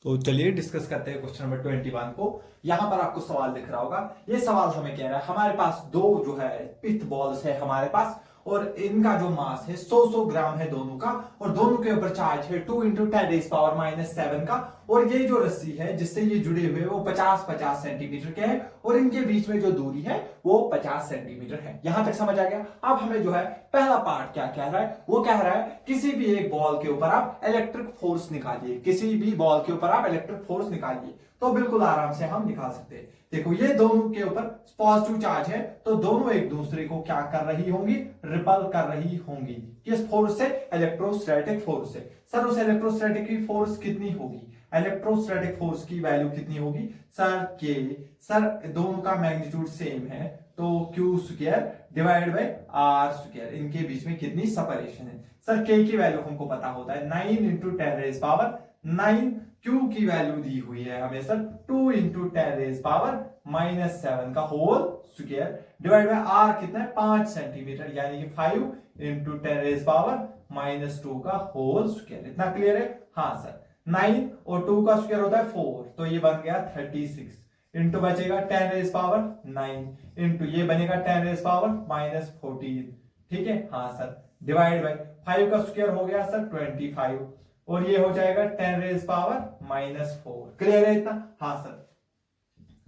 तो चलिए डिस्कस करते हैं क्वेश्चन नंबर 21 को। यहां पर आपको सवाल दिख रहा होगा। ये सवाल हमें कह रहा है हमारे पास दो जो है पिथ बॉल्स है हमारे पास, और इनका जो मास है 100 ग्राम है दोनों का, और दोनों के ऊपर चार्ज है 2 इंटू 10⁻⁻⁷ का, और ये जो रस्सी है जिससे ये जुड़े हुए वो 50-50 सेंटीमीटर के हैं, और इनके बीच में जो दूरी है वो 50 सेंटीमीटर है। यहां तक समझ आ गया। अब हमें जो है पहला पार्ट क्या कह रहा है, वो कह रहा है किसी भी एक बॉल के ऊपर आप इलेक्ट्रिक फोर्स निकालिए, किसी भी बॉल के ऊपर आप इलेक्ट्रिक फोर्स निकालिए। तो बिल्कुल आराम से हम निकाल सकते हैं। देखो ये दोनों के ऊपर पॉजिटिव चार्ज है, तो दोनों एक दूसरे को क्या कर रही होंगी, रिपल कर रही होंगी। किस फोर्स से? इलेक्ट्रोस्टैटिक फोर्स से। सर उस इलेक्ट्रोस्टैटिक की फोर्स कितनी होगी? इलेक्ट्रोस्टैटिक फोर्स की वैल्यू कितनी होगी सर? के। सर दोनों का मैग्नीट्यूड सेम है, तो Q square divide by R square. इनके बीच में कितनी सेपरेशन है? सर के की वैल्यू हमको पता होता है 9 इंटू 10⁻⁹। क्यू की वैल्यू दी हुई है हमें सर 2 इंटू 10⁻⁷ का whole square divide by R कितना है 5 सेंटीमीटर, यानी कि 5 इंटू 10⁻⁻² का होल स्क्वायर। इतना क्लियर है? हाँ सर। 9 और 2 का स्क्वायर होता है 4, तो ये बन गया 36 इंटू बचेगा 10⁻⁹ इंटू ये बनेगा 10⁻⁻14। ठीक है? हाँ सर। डिवाइड बाय 5 का स्क्वायर हो गया सर 25, और ये हो जाएगा 10⁻⁻4। क्लियर है इतना? हाँ सर।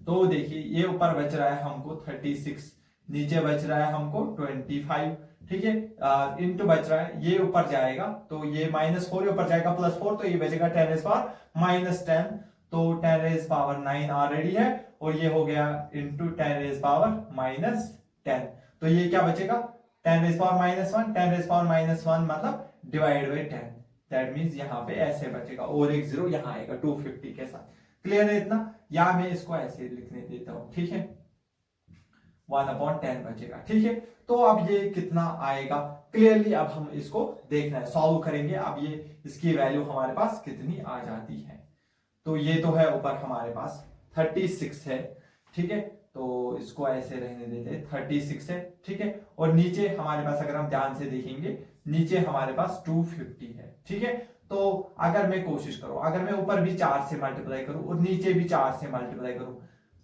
तो देखिए ये ऊपर बच रहा है हमको 36, नीचे बच रहा है हमको 25। ठीक है? इंटू बच रहा है, ये ऊपर जाएगा तो ये -4 ऊपर जाएगा +4, तो ये बचेगा 10⁻⁻10। तो 10⁻9 ऑलरेडी है, और ये हो गया इंटू 10⁻10। तो ये क्या बचेगा 10⁻1, 10⁻1 मतलब डिवाइड बाई 10। दैट मीन्स यहाँ पे ऐसे बचेगा, और एक जीरो यहाँ आएगा 250 के साथ। क्लियर है इतना? या मैं इसको ऐसे लिखने देता हूं। ठीक है? 1/10 बचेगा। ठीक है? तो अब ये कितना आएगा क्लियरली अब हम इसको देखना है, सॉल्व करेंगे। अब ये इसकी वैल्यू हमारे पास कितनी आ जाती है। तो ये तो है ऊपर हमारे पास 36 है। ठीक है? तो इसको ऐसे रहने देते हैं, 36 है। ठीक है? और नीचे हमारे पास अगर हम ध्यान से देखेंगे, नीचे हमारे पास 250 है। ठीक है? तो अगर मैं कोशिश करूं, अगर मैं ऊपर भी 4 से मल्टीप्लाई करूं और नीचे भी 4 से मल्टीप्लाई करूं,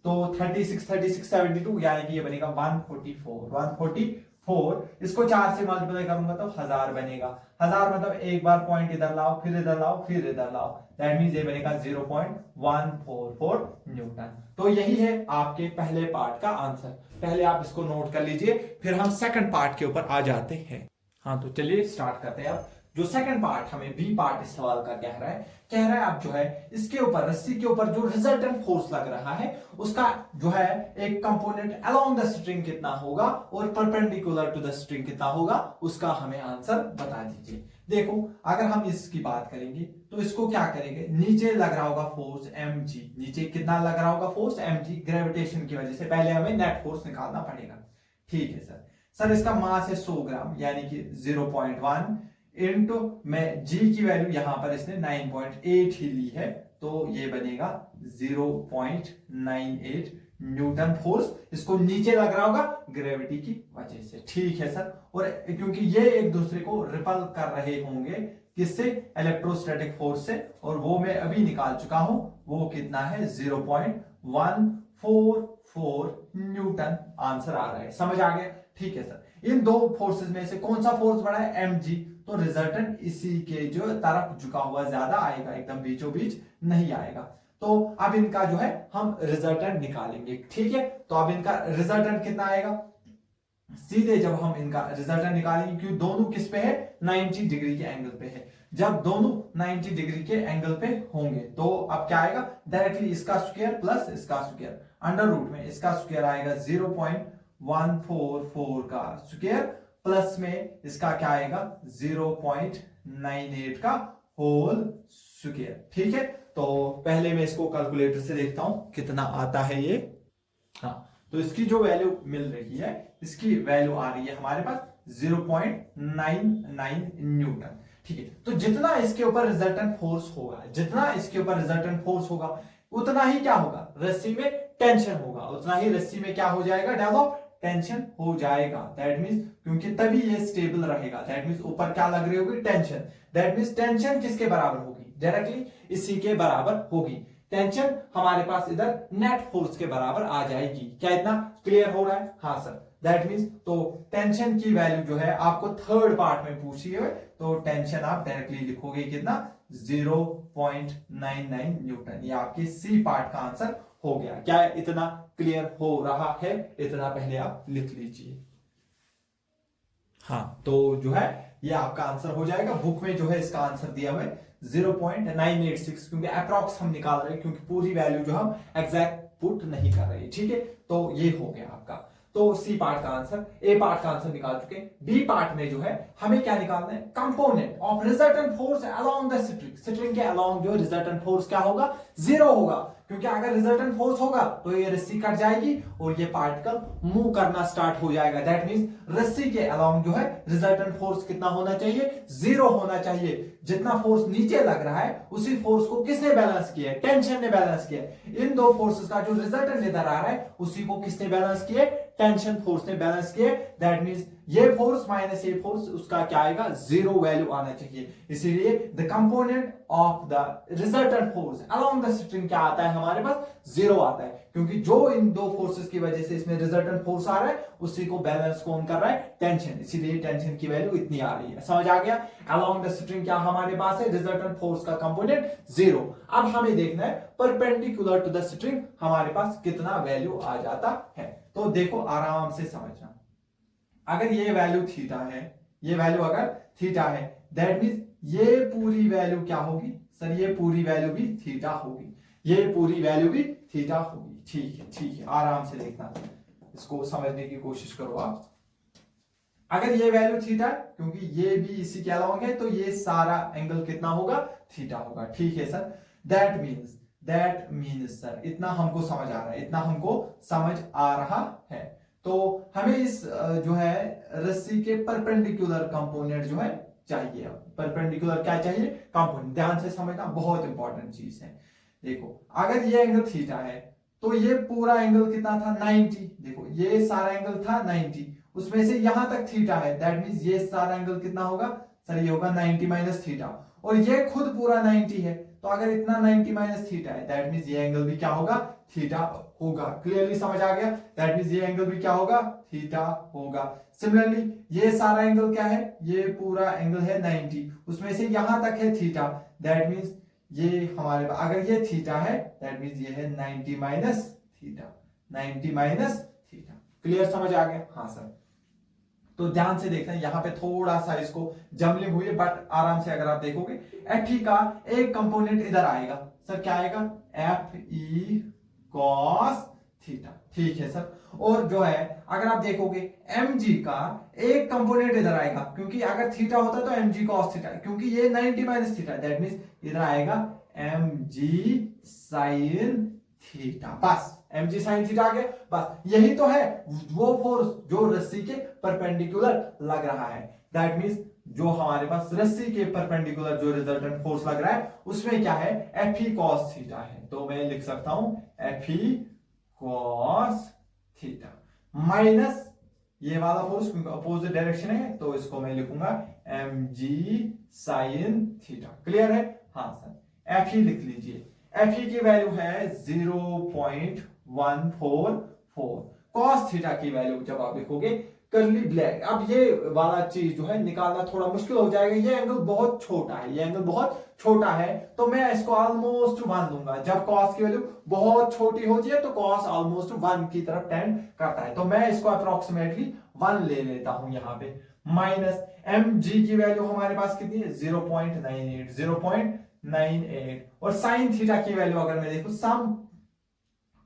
तो 36 36 72, यानी कि ये बनेगा 144। इसको 4 से मल्टीप्लाई करूंगा तो 1000 बनेगा। 1000 मतलब एक बार पॉइंट इधर लाओ, फिर इधर लाओ, फिर इधर लाओ। दैट मींस ये बनेगा 0.144 न्यूटन। तो यही है आपके पहले पार्ट का आंसर। पहले आप इसको नोट कर लीजिए, फिर हम सेकंड पार्ट के ऊपर आ जाते हैं। हाँ तो चलिए स्टार्ट करते हैं। अब जो सेकंड पार्ट हमें बी पार्ट इस सवाल का कह रहा है अब जो है इसके ऊपर, रस्सी के ऊपर जो रिजल्टेंट फोर्स लग रहा है उसका जो है एक कंपोनेंट अलोंग द स्ट्रिंग कितना होगा और परपेंडिकुलर टू द स्ट्रिंग कितना होगा, उसका हमें आंसर बता दीजिए। देखो अगर हम इसकी बात करेंगे तो इसको क्या करेंगे, नीचे लग रहा होगा फोर्स mg। नीचे कितना लग रहा होगा फोर्स mg, ग्रेविटेशन की वजह से। पहले हमें नेट फोर्स निकालना पड़ेगा। ठीक है सर। सर इसका मास है 100 ग्राम, यानी कि 0.1 इंटू में जी की वैल्यू यहां पर इसने 9.8 ही ली है, तो ये बनेगा 0.98 न्यूटन फोर्स इसको नीचे लग रहा होगा ग्रेविटी की वजह से। ठीक है सर। और क्योंकि ये एक दूसरे को रिपल कर रहे होंगे, किससे? इलेक्ट्रोस्टैटिक फोर्स से, और वो मैं अभी निकाल चुका हूं। वो कितना है 0.144 न्यूटन आंसर आ रहा है। समझ आ गया? ठीक है सर। इन दो फोर्सेस में से कौन सा फोर्स बड़ा है? mg। तो रिजल्टेंट इसी के जो तरफ झुका हुआ ज्यादा आएगा, एकदम बीचों बीच नहीं आएगा। तो अब इनका जो है हम रिजल्टेंट निकालेंगे। ठीक है? तो अब इनका रिजल्टेंट कितना आएगा, सीधे जब हम इनका रिजल्टेंट निकालेंगे, क्योंकि दोनों किस पे है? 90 डिग्री के एंगल पे है। जब दोनों 90 डिग्री के एंगल पे होंगे तो अब क्या आएगा, डायरेक्टली इसका स्क्वायर प्लस इसका स्क्वायर, अंडर रूट में इसका स्क्वायर आएगा 0.144 का स्क्वायर, प्लस में इसका क्या आएगा 0.98 का होल स्क्वायर। ठीक है? तो पहले मैं इसको कैलकुलेटर से देखता हूं कितना आता है ये। हाँ तो इसकी जो वैल्यू मिल रही है, इसकी वैल्यू आ रही है हमारे पास 0.99 न्यूटन। ठीक है? तो जितना इसके ऊपर रिजल्टेंट फोर्स होगा, जितना इसके ऊपर रिजल्टेंट फोर्स होगा, उतना ही क्या होगा, रस्सी में टेंशन होगा, उतना ही रस्सी में क्या हो जाएगा, डेवलप टेंशन हो जाएगा। दैट मींस क्योंकि तभी ये स्टेबल रहेगा। दैट मींस ऊपर क्या लग रही होगी, टेंशन। दैट मींस टेंशन किसके बराबर होगी, डायरेक्टली इसी के बराबर होगी। टेंशन हमारे पास इधर नेट फोर्स के बराबर आ जाएगी। क्या इतना क्लियर हो रहा है? हाँ सर, दैट मीन्स तो टेंशन की वैल्यू जो है आपको थर्ड पार्ट में पूछी है, तो टेंशन आप डायरेक्टली लिखोगे कितना 0.99 न्यूटन। ये आपके सी पार्ट का आंसर हो गया। क्या इतना क्लियर हो रहा है? इतना पहले आप लिख लीजिए। हाँ, तो जो है ये आपका आंसर हो जाएगा। बुक में जो है इसका आंसर दिया हुआ है 0.986, क्योंकि अप्रॉक्स हम निकाल रहे हैं, क्योंकि पूरी वैल्यू जो हम एग्जैक्ट पुट नहीं कर रहे। ठीक है, तो ये हो गया आपका। तो सी पार्ट का आंसर, ए पार्ट का आंसर निकाल चुके। बी पार्ट में जो है हमें क्या निकालना है? Component of resultant force along the string. String के अलोंग जो रिजल्टेंट फोर्स क्या होगा? 0 होगा, क्योंकि अगर रिजल्टेंट फोर्स होगा तो ये रस्सी कट जाएगी और ये पार्टिकल मूव करना स्टार्ट हो जाएगा। दैट मींस रस्सी के अलोंग जो है रिजल्टेंट फोर्स कितना होना चाहिए? 0 होना चाहिए। जितना फोर्स नीचे लग रहा है उसी फोर्स को किसने बैलेंस किया है? टेंशन ने बैलेंस किया है। इन दो फोर्सेस का जो रिजल्टेंट इधर आ रहा है उसी को किसने बैलेंस किया? टेंशन फोर्स ने बैलेंस किया। दैट मींस ये फोर्स माइनस ये फोर्स, उसका क्या आएगा? 0 वैल्यू आना चाहिए। इसीलिए the component of the resultant force along the string क्या आता है हमारे पास? 0 आता है, क्योंकि जो इन दो फोर्सेस की वजह से इसमें रिजल्टेंट फोर्स आ रहा है उसी को बैलेंस कौन कर रहा है? टेंशन। इसीलिए टेंशन की वैल्यू इतनी आ रही है। समझ आ गया? अलोंग द स्ट्रिंग क्या हमारे पास है? रिजल्टेंट फोर्स का कंपोनेंट 0। अब हमें देखना है परपेंडिकुलर टू द स्ट्रिंग हमारे पास कितना वैल्यू आ जाता है। तो देखो आराम से समझना, अगर ये वैल्यू थीटा है, ये वैल्यू अगर थीटा है, दैट मींस ये पूरी वैल्यू क्या होगी? सर ये पूरी वैल्यू भी थीटा होगी, ये पूरी वैल्यू भी थीटा होगी। ठीक है, ठीक है, आराम से देखना, इसको समझने की कोशिश करो आप। अगर ये वैल्यू थीटा, क्योंकि ये भी इसी के अलावा है, तो ये सारा एंगल कितना होगा? थीटा होगा। ठीक है सर, दैट मीन्स सर इतना हमको समझ आ रहा है, इतना हमको समझ आ रहा है। तो हमें इस जो है रस्सी के परपेंडिकुलर कंपोनेंट जो है चाहिए। परपेंडिकुलर क्या चाहिए? कंपोनेंट। ध्यान से समझना, बहुत इंपॉर्टेंट चीज है। देखो अगर ये एंगल थीटा है तो ये पूरा एंगल कितना था? 90। देखो ये सारा एंगल था 90, उसमें से यहां तक थीटा है। दैट मींस ये सारा एंगल कितना होगा? सर ये होगा 90 माइनस थीटा, और ये खुद पूरा 90 है। तो अगर इतना 90 माइनस थीटा है, दैट मींस ये एंगल भी क्या होगा? थीटा होगा। क्लियरली समझ आ गया? दैट मींस ये एंगल भी क्या होगा? थीटा होगा। सिमिलरली ये सारा एंगल क्या है? ये पूरा एंगल है 90, उसमें से यहां तक है थीटा। दैट मींस ये हमारे अगर ये थीटा है, दैट मींस ये है 90 minus theta, 90 minus theta. Clear समझ आ गया? हाँ सर। तो ध्यान से देखना, यहां पे थोड़ा सा इसको जमलिंग हुई है, बट आराम से अगर आप देखोगे एफ ई का एक कंपोनेंट इधर आएगा। सर क्या आएगा? F E cos theta. ठीक है सर। और जो है अगर आप देखोगे एम जी का एक कंपोनेंट इधर आएगा, क्योंकि अगर थीटा होता तो एम जी कॉस थीटा, क्योंकि ये 90 माइनस थीटा, दैट मींस इधर आएगा एम जी साइन थीटा। बस एम जी साइन थीटा आ गया। बस यही तो है वो फोर्स जो रस्सी के परपेंडिकुलर लग रहा है। दैट मींस जो हमारे पास रस्सी के परपेंडिकुलर जो रिजल्टेंट फोर्स लग रहा है उसमें क्या है? एफ ई कॉस थीटा है। तो मैं लिख सकता हूं F E cos theta minus ये वाला फोर्स, क्योंकि अपोजिट डायरेक्शन है तो इसको मैं लिखूंगा M G sine theta. Clear है? हाँ सर। एफ ई लिख लीजिए। एफ ई की वैल्यू है 0.144। कॉस थीटा की वैल्यू जब आप लिखोगे करली ब्लैक, अब ये वाला चीज जो है निकालना थोड़ा मुश्किल हो जाएगा। ये एंगल बहुत छोटा है, ये एंगल बहुत छोटा है, तो मैं इसको ऑलमोस्ट 1 लूंगा। जब कॉस की वैल्यू बहुत छोटी होती है तो कॉस ऑलमोस्ट 1 की तरफ टेंड करता है, तो मैं इसको अप्रोक्सीमेटली 1 ले लेता हूं यहां पे। माइनस एम जी की वैल्यू हमारे पास कितनी है? 0.98 और साइन थीटा की वैल्यू अगर मैं देखूं, सम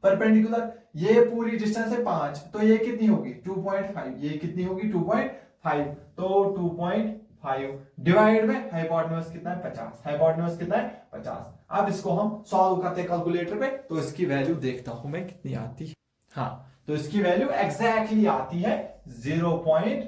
परपेंडिकुलर ये पूरी डिस्टेंस है 5, तो ये कितनी होगी? 2.5। ये कितनी होगी? 2.5। तो 2.5 डिवाइड में हाइपोटेन्यूज कितना है? 50। हाइपोटेन्यूज कितना है? 50। अब इसको हम सॉल्व करते हैं कैलकुलेटर पे, तो इसकी वैल्यू देखता हूं मैं कितनी आती है। हाँ, तो इसकी वैल्यू एग्जैक्टली आती है 0.9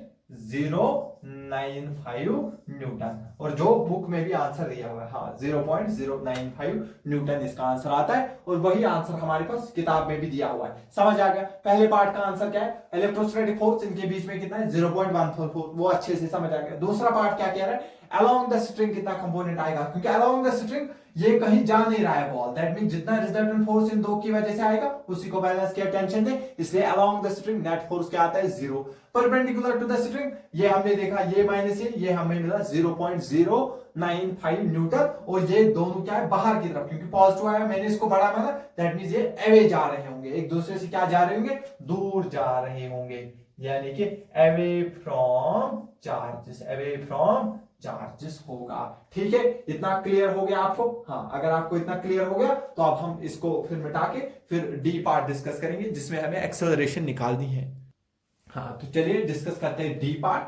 न्यूटन, और जो बुक में भी आंसर दिया हुआ है, हाँ 0.095 न्यूटन इसका आंसर आता है, और वही आंसर हमारे पास किताब में भी दिया हुआ है। समझ आ गया? पहले पार्ट का आंसर क्या है, इलेक्ट्रोस्टैटिक फोर्स इनके बीच में कितना है 0.144, वो अच्छे से समझ आ गया। दूसरा पार्ट क्या कह रहा है, अलोंग द स्ट्रिंग कितना कंपोनेंट आएगा, क्योंकि अलोंग द स्ट्रिंग ये कहीं जा नहीं रहा है बॉल, दैट मीन जितना रिजल्टेंट फोर्स इन दो की वजह से आएगा उसी को बैलेंस किया, टेंशन दे, इसलिए along the string net force क्या आता है 0। परपेंडिकुलर टू द स्ट्रिंग ये हमने देखा, ये माइनस ये हमें मिला 0.095 न्यूटन, और ये दोनों क्या है बाहर की तरफ, क्योंकि पॉजिटिव आया मैंने इसको बड़ा माना, दैट मींस ये अवे जा रहे होंगे, एक दूसरे से क्या जा रहे होंगे, दूर जा रहे होंगे, यानी कि अवे फ्रॉम चार्जेस होगा। ठीक है, इतना क्लियर हो गया आपको? हाँ, अगर आपको इतना क्लियर हो गया तो अब हम इसको फिर मिटा के फिर डी पार्ट डिस्कस करेंगे, जिसमें हमें एक्सेलरेशन निकालनी है। हाँ, तो चलिए डिस्कस करते हैं डी पार्ट।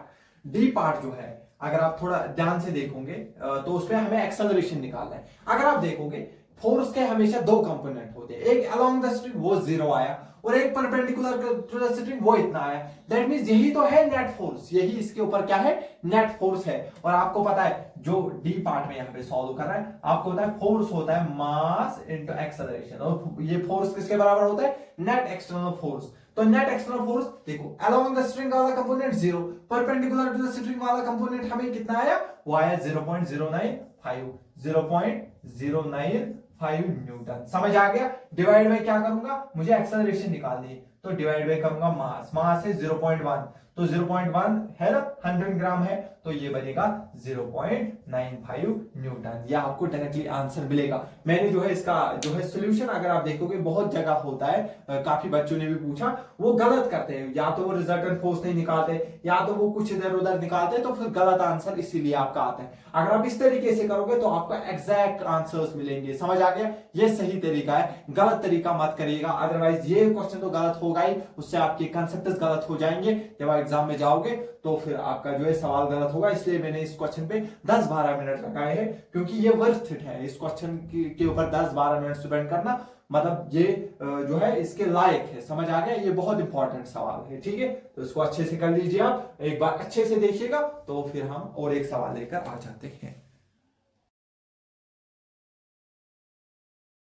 डी पार्ट जो है, अगर आप थोड़ा ध्यान से देखोगे तो उसमें हमें एक्सेलरेशन निकालना है। अगर आप देखोगे फोर्स के हमेशा दो कंपोनेंट होते हैं, एक अलोंग द स्ट्रिंग वो 0 आया, और एक परपेंडिकुलर टू द स्ट्रिंग वो इतना आया, दैट मींस यही तो है नेट फोर्स, यही इसके ऊपर क्या है, नेट फोर्स है। और आपको पता है जो डी पार्ट में यहाँ पे सॉल्व कर रहा है, आपको पता है फोर्स होता है मास इनटू एक्सेलरेशन, और ये फोर्स किसके बराबर होता है, नेट एक्सटर्नल फोर्स। तो नेट एक्सटर्नल फोर्स देखो, अलोंग द स्ट्रिंग वाला component 0, perpendicular to the string वाला कंपोनेंट हमें कितना आया, वो आया 0.095 न्यूटन। समझ आ गया? डिवाइड बाय क्या करूंगा, मुझे एक्सेलरेशन निकालनी है, तो डिवाइड बाय करूंगा मास है 0.1, तो 0.1 है ना, 100 ग्राम है, तो ये बनेगा 0.95 न्यूटन। ये आपको डायरेक्टली आंसर मिलेगा। मैंने जो है इसका जो है सॉल्यूशन अगर आप देखोगे बहुत जगह होता है, काफी बच्चों ने भी पूछा, वो गलत करते हैं, या तो वो रिजल्टेंट फोर्स नहीं निकालते, या तो वो कुछ इधर उधर निकालते, तो फिर गलत आंसर इसीलिए आपका आता है। अगर आप इस तरीके से करोगे तो आपका एग्जैक्ट आंसर्स मिलेंगे। समझ आ गया? ये सही तरीका है, गलत तरीका मत करिएगा, अदरवाइज ये क्वेश्चन तो गलत होगा ही, उससे आपके कंसेप्ट्स गलत हो जाएंगे, जब आप एग्जाम में जाओगे तो फिर आपका जो है सवाल गलत होगा। इसलिए मैंने इस क्वेश्चन पे 10-12 मिनट लगाए हैं, क्योंकि ये वर्थ इट है, इस क्वेश्चन के ऊपर 10-12 मिनट स्पेंड करना, मतलब ये जो है इसके लायक है। समझ आ गया? ये बहुत इंपॉर्टेंट सवाल है। ठीक है, तो इसको अच्छे से कर लीजिए, आप एक बार अच्छे से देखिएगा, तो फिर हम और एक सवाल लेकर आ जाते हैं।